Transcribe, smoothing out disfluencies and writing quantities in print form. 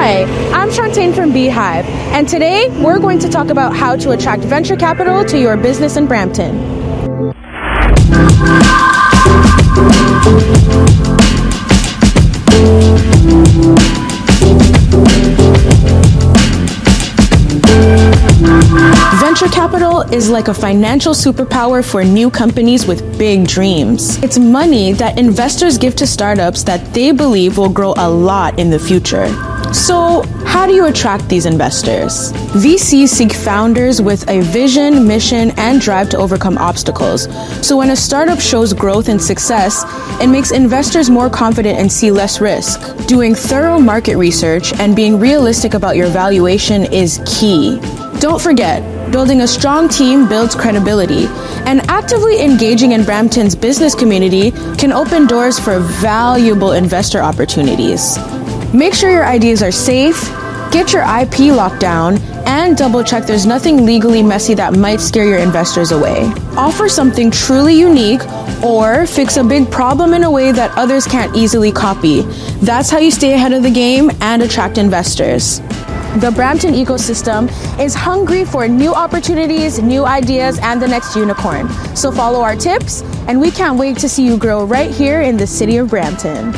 Hi, I'm Shantaine from Beehive, and today we're going to talk about how to attract venture capital to your business in Brampton. Venture capital is like a financial superpower for new companies with big dreams. It's money that investors give to startups that they believe will grow a lot in the future. So, how do you attract these investors? VCs seek founders with a vision, mission, and drive to overcome obstacles. So when a startup shows growth and success, it makes investors more confident and see less risk. Doing thorough market research and being realistic about your valuation is key. Don't forget, building a strong team builds credibility, and actively engaging in Brampton's business community can open doors for valuable investor opportunities. Make sure your ideas are safe, get your IP locked down, and double check there's nothing legally messy that might scare your investors away. Offer something truly unique or fix a big problem in a way that others can't easily copy. That's how you stay ahead of the game and attract investors. The Brampton ecosystem is hungry for new opportunities, new ideas, and the next unicorn. So follow our tips, and we can't wait to see you grow right here in the city of Brampton.